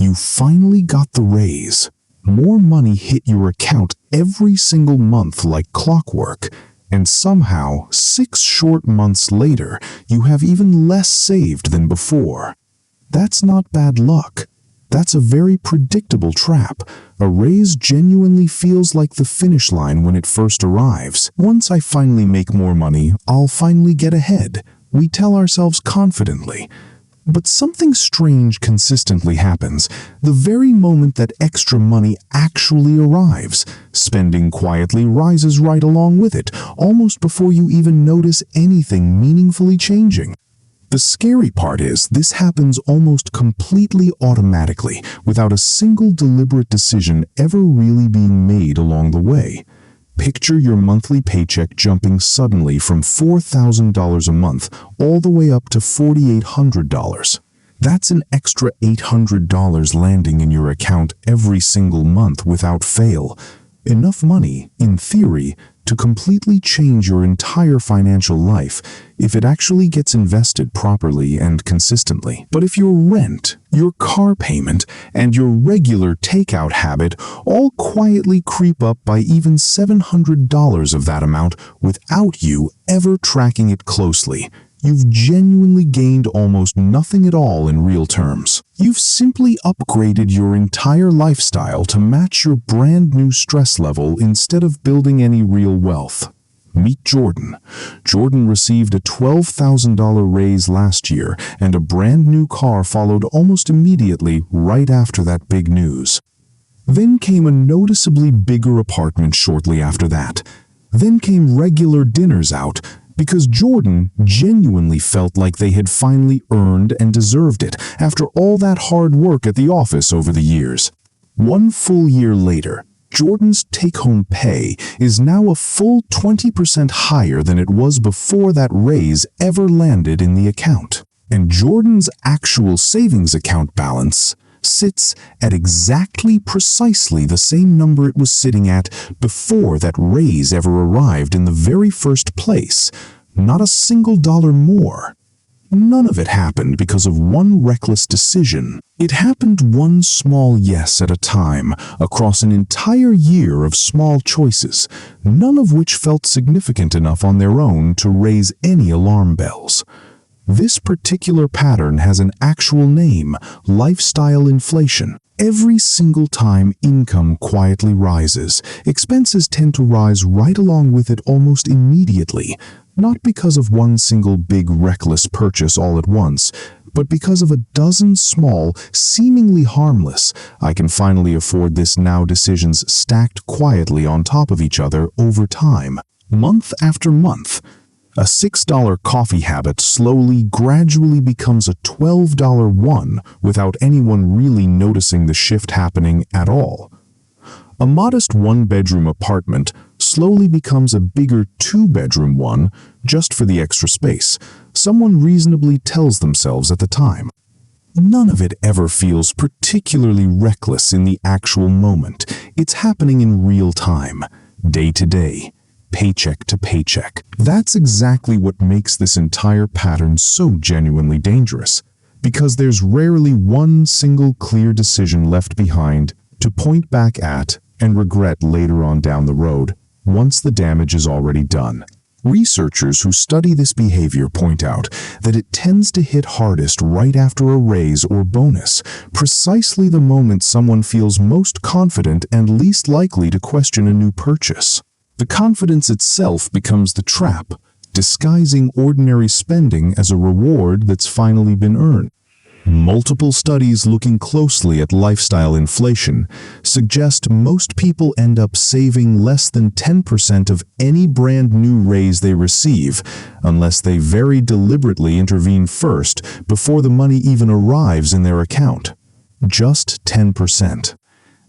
You finally got the raise. More money hit your account every single month like clockwork, and somehow, 6 short months later, you have even less saved than before. That's not bad luck. That's a very predictable trap. A raise genuinely feels like the finish line when it first arrives. Once I finally make more money, I'll finally get ahead, we tell ourselves confidently. But something strange consistently happens. The very moment that extra money actually arrives, spending quietly rises right along with it, almost before you even notice anything meaningfully changing. The scary part is this happens almost completely automatically, without a single deliberate decision ever really being made along the way. Picture your monthly paycheck jumping suddenly from $4,000 a month all the way up to $4,800. That's an extra $800 landing in your account every single month without fail. Enough money, in theory, to completely change your entire financial life if it actually gets invested properly and consistently. But if your rent, your car payment, and your regular takeout habit all quietly creep up by even $700 of that amount without you ever tracking it closely, you've genuinely gained almost nothing at all in real terms. You've simply upgraded your entire lifestyle to match your brand new stress level instead of building any real wealth. Meet Jordan. Jordan received a $12,000 raise last year, and a brand new car followed almost immediately right after that big news. Then came a noticeably bigger apartment shortly after that. Then came regular dinners out, because Jordan genuinely felt like they had finally earned and deserved it after all that hard work at the office over the years. 1 full year later, Jordan's take-home pay is now a full 20% higher than it was before that raise ever landed in the account. And Jordan's actual savings account balance sits at precisely the same number it was sitting at before that raise ever arrived in the very first place. Not a single dollar more. None of it happened because of one reckless decision. It happened one small yes at a time, across an entire year of small choices, none of which felt significant enough on their own to raise any alarm bells. This particular pattern has an actual name: lifestyle inflation. Every single time income quietly rises, expenses tend to rise right along with it almost immediately, not because of one single big reckless purchase all at once, but because of a dozen small, seemingly harmless, I can finally afford this now decisions stacked quietly on top of each other over time, month after month. A $6 coffee habit gradually becomes a $12 one without anyone really noticing the shift happening at all. A modest 1-bedroom apartment slowly becomes a bigger 2-bedroom one just for the extra space, someone reasonably tells themselves at the time. None of it ever feels particularly reckless in the actual moment. It's happening in real time, day to day, paycheck to paycheck. That's exactly what makes this entire pattern so genuinely dangerous, because there's rarely one single clear decision left behind to point back at and regret later on down the road, once the damage is already done. Researchers who study this behavior point out that it tends to hit hardest right after a raise or bonus, precisely the moment someone feels most confident and least likely to question a new purchase. The confidence itself becomes the trap, disguising ordinary spending as a reward that's finally been earned. Multiple studies looking closely at lifestyle inflation suggest most people end up saving less than 10% of any brand new raise they receive, unless they very deliberately intervene first before the money even arrives in their account. Just 10%.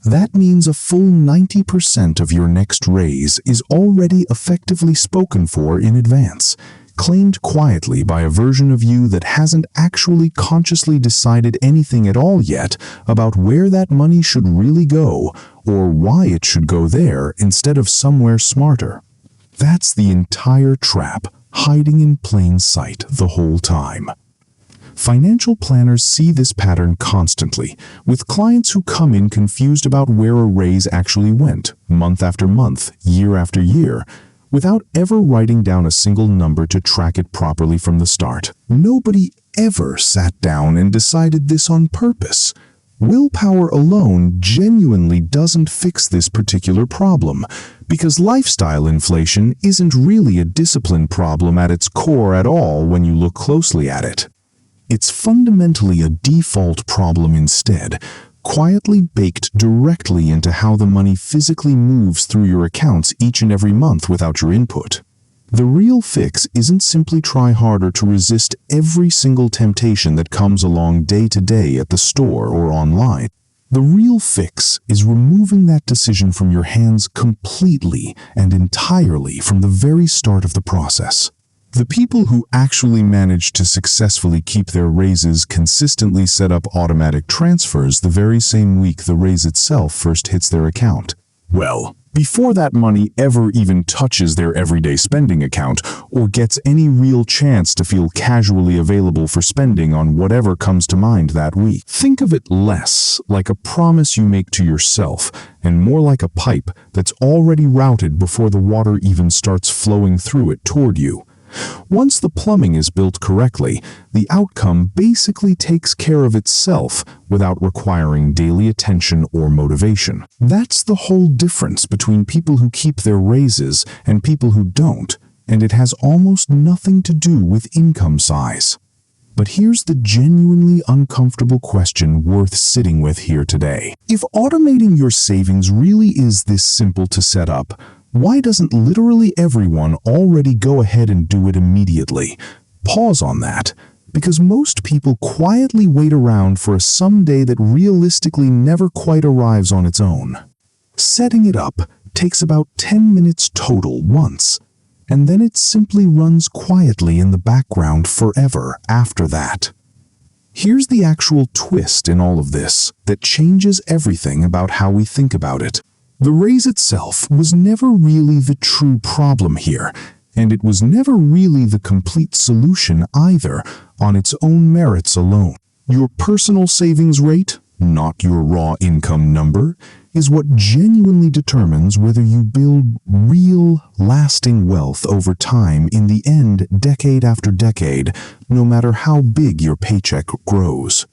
That means a full 90% of your next raise is already effectively spoken for in advance, claimed quietly by a version of you that hasn't actually consciously decided anything at all yet about where that money should really go or why it should go there instead of somewhere smarter. That's the entire trap, hiding in plain sight the whole time. Financial planners see this pattern constantly, with clients who come in confused about where a raise actually went, month after month, year after year, without ever writing down a single number to track it properly from the start. Nobody ever sat down and decided this on purpose. Willpower alone genuinely doesn't fix this particular problem, because lifestyle inflation isn't really a discipline problem at its core at all when you look closely at it. It's fundamentally a default problem instead, quietly baked directly into how the money physically moves through your accounts each and every month without your input. The real fix isn't simply try harder to resist every single temptation that comes along day to day at the store or online. The real fix is removing that decision from your hands completely and entirely from the very start of the process. The people who actually manage to successfully keep their raises consistently set up automatic transfers the very same week the raise itself first hits their account. Well, before that money ever even touches their everyday spending account or gets any real chance to feel casually available for spending on whatever comes to mind that week. Think of it less like a promise you make to yourself and more like a pipe that's already routed before the water even starts flowing through it toward you. Once the plumbing is built correctly, the outcome basically takes care of itself without requiring daily attention or motivation. That's the whole difference between people who keep their raises and people who don't, and it has almost nothing to do with income size. But here's the genuinely uncomfortable question worth sitting with here today. If automating your savings really is this simple to set up, why doesn't literally everyone already go ahead and do it immediately? Pause on that, because most people quietly wait around for a someday that realistically never quite arrives on its own. Setting it up takes about 10 minutes total once, and then it simply runs quietly in the background forever after that. Here's the actual twist in all of this that changes everything about how we think about it. The raise itself was never really the true problem here, and it was never really the complete solution either, on its own merits alone. Your personal savings rate, not your raw income number, is what genuinely determines whether you build real, lasting wealth over time in the end, decade after decade, no matter how big your paycheck grows.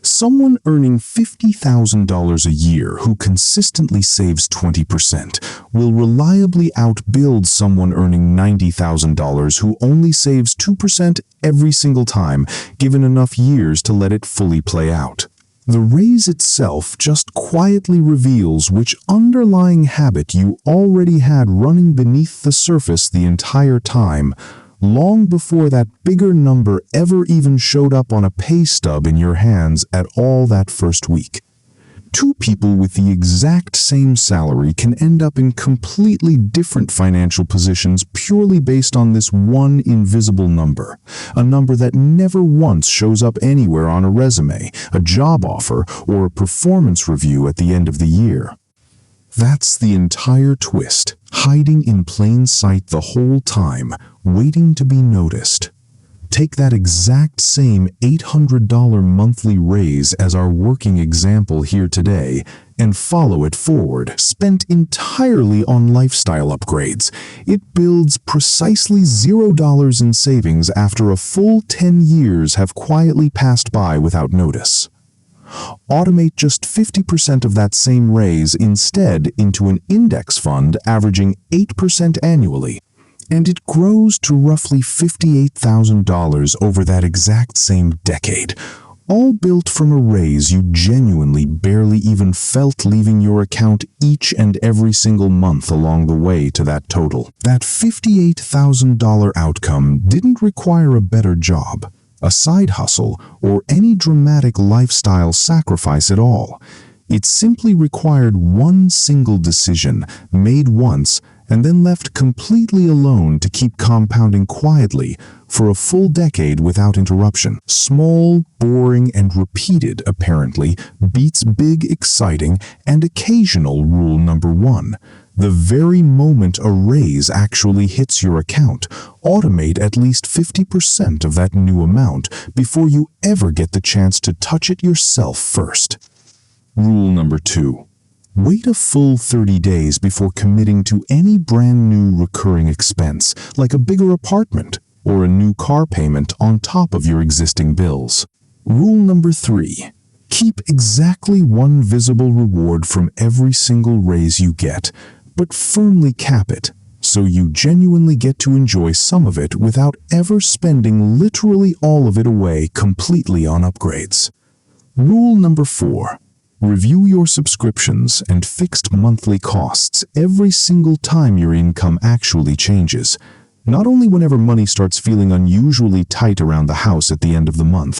Someone earning $50,000 a year who consistently saves 20% will reliably outbuild someone earning $90,000 who only saves 2% every single time, given enough years to let it fully play out. The raise itself just quietly reveals which underlying habit you already had running beneath the surface the entire time, long before that bigger number ever even showed up on a pay stub in your hands at all that first week. Two people with the exact same salary can end up in completely different financial positions purely based on this one invisible number, a number that never once shows up anywhere on a resume, a job offer, or a performance review at the end of the year. That's the entire twist, hiding in plain sight the whole time, waiting to be noticed. Take that exact same $800 monthly raise as our working example here today and follow it forward, spent entirely on lifestyle upgrades. It builds precisely $0 in savings after a full 10 years have quietly passed by without notice. Automate just 50% of that same raise instead into an index fund averaging 8% annually, and it grows to roughly $58,000 over that exact same decade, all built from a raise you genuinely barely even felt leaving your account each and every single month along the way to that total. That $58,000 outcome didn't require a better job, a side hustle, or any dramatic lifestyle sacrifice at all. It simply required one single decision, made once, and then left completely alone to keep compounding quietly for a full decade without interruption. Small, boring, and repeated, apparently, beats big, exciting, and occasional rule number one. The very moment a raise actually hits your account, automate at least 50% of that new amount before you ever get the chance to touch it yourself first. Rule number 2. Wait a full 30 days before committing to any brand new recurring expense, like a bigger apartment or a new car payment on top of your existing bills. Rule number 3. Keep exactly one visible reward from every single raise you get, but firmly cap it, so you genuinely get to enjoy some of it without ever spending literally all of it away completely on upgrades. Rule number 4. Review your subscriptions and fixed monthly costs every single time your income actually changes, not only whenever money starts feeling unusually tight around the house at the end of the month.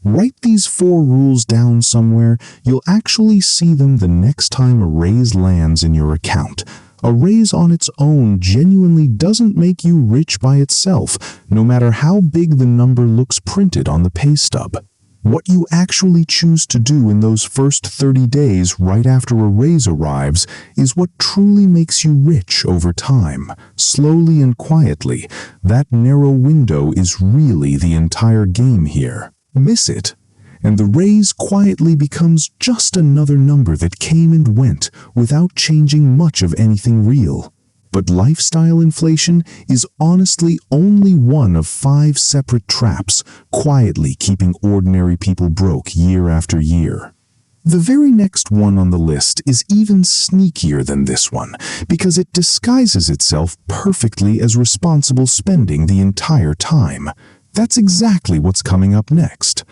Write these 4 rules down somewhere. You'll actually see them the next time a raise lands in your account. A raise on its own genuinely doesn't make you rich by itself, no matter how big the number looks printed on the pay stub. What you actually choose to do in those first 30 days right after a raise arrives is what truly makes you rich over time, slowly and quietly. That narrow window is really the entire game here. Miss it, and the raise quietly becomes just another number that came and went without changing much of anything real. But lifestyle inflation is honestly only one of 5 separate traps quietly keeping ordinary people broke year after year. The very next one on the list is even sneakier than this one because it disguises itself perfectly as responsible spending the entire time. That's exactly what's coming up next.